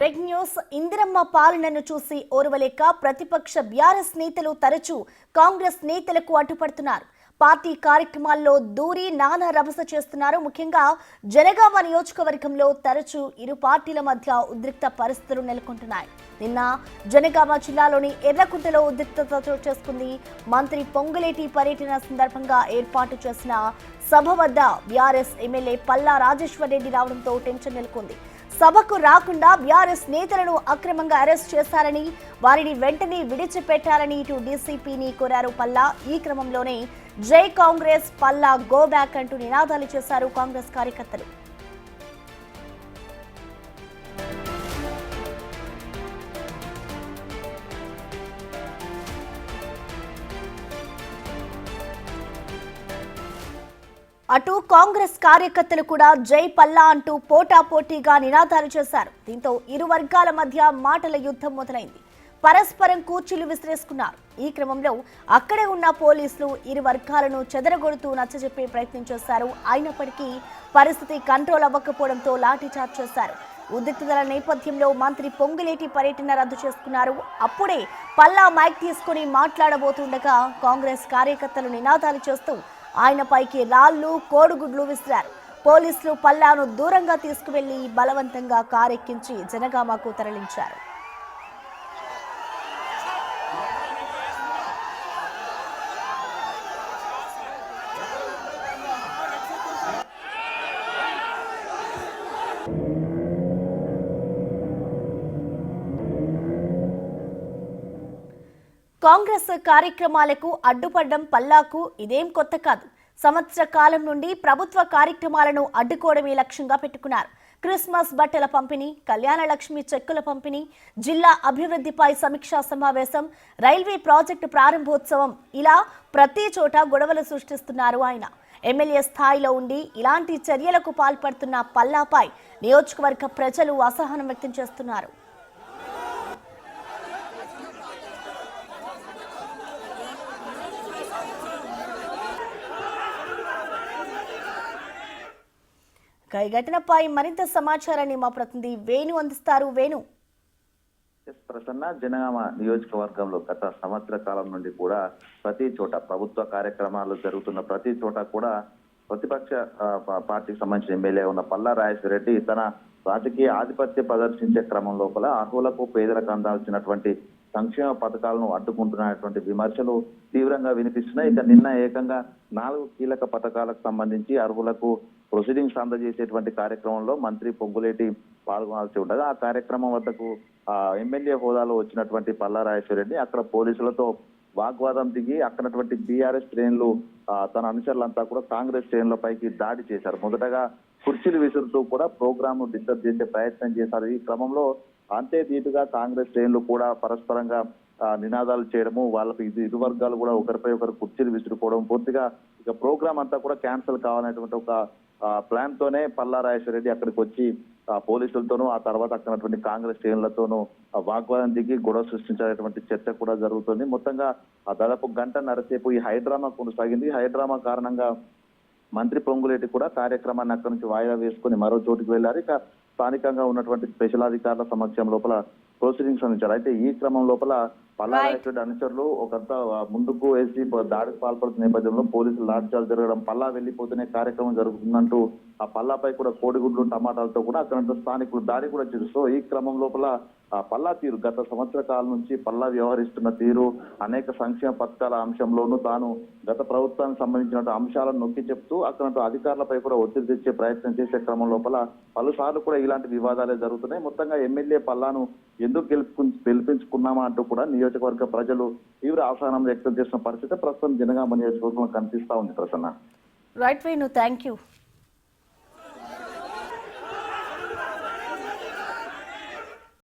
Break news. Indiramma పాలనను చూసి ఓర్వలేక ప్రతిపక్ష బీఆర్ఎస్ నేతలు తరచూ కాంగ్రెస్ నేతలకు అడ్డుపడుతున్నారు. పార్టీ కార్యక్రమాల్లో దూరి నానా రభస చేస్తున్నారు. ముఖ్యంగా జనగామ నియోజకవర్గంలో తరచూ ఇరు పార్టీల మధ్య ఉద్రిక్త పరిస్థితులు నెలకొంటున్నాయి. నిన్న జనగామ జిల్లాలోని ఎర్రకుంటలో ఉద్రిక్తత చోటు చేసుకుంది. మంత్రి పొంగులేటి పర్యటన సందర్భంగా ఏర్పాటు చేసిన సభ వద్ద బీఆర్ఎస్ ఎమ్మెల్యే పల్లా రాజేశ్వర్ రెడ్డి రావడంతో టెన్షన్ నెలకొంది. సభకు రాకుండా బీఆర్ఎస్ నేతలను అక్రమంగా అరెస్ట్ చేశారని, వారిని వెంటనే విడిచిపెట్టాలని ఇటు డీసీపీని కోరారు పల్లా. ఈ క్రమంలోనే జై కాంగ్రెస్, పల్లా గో బ్యాక్ అంటూ నినాదాలు చేశారు కాంగ్రెస్ కార్యకర్తలు. అటు కాంగ్రెస్ కార్యకర్తలు కూడా జై పల్లా అంటూ పోటాపోటీగా నినాదాలు చేశారు. దీంతో ఇరు వర్గాల మధ్య మాటల యుద్ధం మొదలైంది. పరస్పరం కూర్చులు విసిరేసుకున్నారు. ఈ క్రమంలో అక్కడే ఉన్న పోలీసులు ఇరు వర్గాలను చెదరగొడుతూ నచ్చజెప్పే ప్రయత్నం చేశారు. అయినప్పటికీ పరిస్థితి కంట్రోల్ అవ్వకపోవడంతో లాఠీచార్జ్ చేశారు. ఉద్రిక్తతల నేపథ్యంలో మంత్రి పొంగులేటి పర్యటన రద్దు చేసుకున్నారు. అప్పుడే పల్లా మైక్ తీసుకుని మాట్లాడబోతుండగా కాంగ్రెస్ కార్యకర్తలు నినాదాలు చేస్తూ ఆయనపైకి రాళ్లు, కోడిగుడ్లు విసిరారు. పోలీసులు పల్లాను దూరంగా తీసుకువెళ్లి బలవంతంగా కారెక్కించి జనగామకు తరలించారు. కాంగ్రెస్ కార్యక్రమాలకు అడ్డుపడడం పల్లాకు ఇదేం కొత్త కాదు. సంవత్సర కాలం నుండి ప్రభుత్వ కార్యక్రమాలను అడ్డుకోవడమే లక్ష్యంగా పెట్టుకున్నారు. క్రిస్మస్ బట్టల పంపిణీ, కళ్యాణ లక్ష్మి చెక్కుల పంపిణీ, జిల్లా అభివృద్ధిపై సమీక్షా సమావేశం, రైల్వే ప్రాజెక్టు ప్రారంభోత్సవం, ఇలా ప్రతి చోట గొడవలు సృష్టిస్తున్నారు ఆయన. ఎమ్మెల్యే స్థాయిలో ఉండి ఇలాంటి చర్యలకు పాల్పడుతున్న పల్లాపై నియోజకవర్గ ప్రజలు అసహనం వ్యక్తం చేస్తున్నారు. ఈ ఘటనపై మరింత సమాచారాన్ని మా ప్రతినిధి వేణు అందిస్తారు. వేణు. ప్రసన్న, జనగామ నియోజకవర్గంలో గత సంవత్సర కాలం నుండి కూడా ప్రతి చోట ప్రభుత్వ కార్యక్రమాలు జరుగుతున్న ప్రతి చోట కూడా ప్రతిపక్ష పార్టీకి సంబంధించిన ఎమ్మెల్యే ఉన్న పల్లా రాజేశ్వర్ రెడ్డి తన రాజకీయ ఆధిపత్య ప్రదర్శించే క్రమం లోపల అర్హులకు పేదలకు అందాల్సినటువంటి సంక్షేమ పథకాలను అడ్డుకుంటున్నటువంటి విమర్శలు తీవ్రంగా వినిపిస్తున్నాయి. ఇక నిన్న ఏకంగా 4 కీలక పథకాలకు సంబంధించి అర్హులకు ప్రొసీడింగ్స్ అందజేసేటువంటి కార్యక్రమంలో మంత్రి పొంగులేటి పాల్గొనాల్సి ఉండగా ఆ కార్యక్రమం వద్దకు ఎమ్మెల్యే హోదాలో వచ్చినటువంటి పల్లా రాజేశ్వర్ రెడ్డి అక్కడ పోలీసులతో వాగ్వాదం దిగి అక్కడటువంటి బీఆర్ఎస్ శ్రేణులు తన అనుచరులంతా కూడా కాంగ్రెస్ శ్రేణులపైకి దాడి చేశారు. మొదటగా కుర్చీలు విసురుతూ కూడా ప్రోగ్రామ్ డిస్టర్బ్ చేసే ప్రయత్నం చేశారు. ఈ క్రమంలో అంతే ధీటుగా కాంగ్రెస్ శ్రేణులు కూడా పరస్పరంగా నినాదాలు చేయడము, వాళ్ళకి ఇరు వర్గాలు కూడా ఒకరిపై ఒకరు కుర్చీలు విసురుకోవడం, పూర్తిగా ఇక ప్రోగ్రామ్ అంతా కూడా క్యాన్సిల్ కావాలనేటువంటి ఒక ప్లాన్ తోనే పల్లా రాజేశ్వర్ రెడ్డి అక్కడికి వచ్చి పోలీసులతోనూ ఆ తర్వాత అక్కడటువంటి కాంగ్రెస్ శ్రేణులతోనూ వాగ్వాదం దిగి గొడవ సృష్టించేటువంటి చర్చ కూడా జరుగుతుంది. మొత్తంగా దాదాపు గంటన్నర సేపు ఈ హైడ్రామా కొనసాగింది. హైడ్రామా కారణంగా మంత్రి పొంగులేటి కూడా కార్యక్రమాన్ని అక్కడి నుంచి వాయిదా వేసుకుని మరో చోటుకు వెళ్లారు. ఇక స్థానికంగా ఉన్నటువంటి స్పెషల్ అధికారుల సమక్షం లోపల ప్రొసీడింగ్స్ అందించారు. అయితే ఈ క్రమం లోపల పల్లా రాజేశ్వర్ అనుచరులు ఒకంతా ముందుకు వేసి దాడికి పాల్పడుతున్న నేపథ్యంలో పోలీసులు లాఠీచార్జ్ జరగడం, పల్లా వెళ్లిపోతేనే కార్యక్రమం జరుగుతుందంటూ ఆ పల్లాపై కూడా కోడిగుడ్లు, టమాటాలతో కూడా అక్కడ స్థానికులు దాడి కూడా చేశారు. సో ఈ క్రమం లోపల పల్లా తీరు గత సంవత్సర కాలం నుంచి పల్లా వ్యవహరిస్తున్న తీరు, అనేక సంక్షేమ పథకాల అంశంలోనూ తాను గత ప్రభుత్వానికి సంబంధించిన అంశాలను నొక్కి చెప్తూ అక్కడ అధికారులపై కూడా ఒత్తిడి తెచ్చే ప్రయత్నం చేసే క్రమం లోపల పలుసార్లు కూడా ఇలాంటి వివాదాలే జరుగుతున్నాయి. మొత్తంగా ఎమ్మెల్యే పల్లాను ఎందుకు గెలిపించుకున్నామా అంటూ కూడా నియోజకవర్గ ప్రజలు తీవ్ర అసహనం వ్యక్తం చేసిన పరిస్థితి ప్రస్తుతం జనగామ నియోజకవర్గంలో కనిపిస్తా ఉంది. Prasanna. Right Venu, thank you.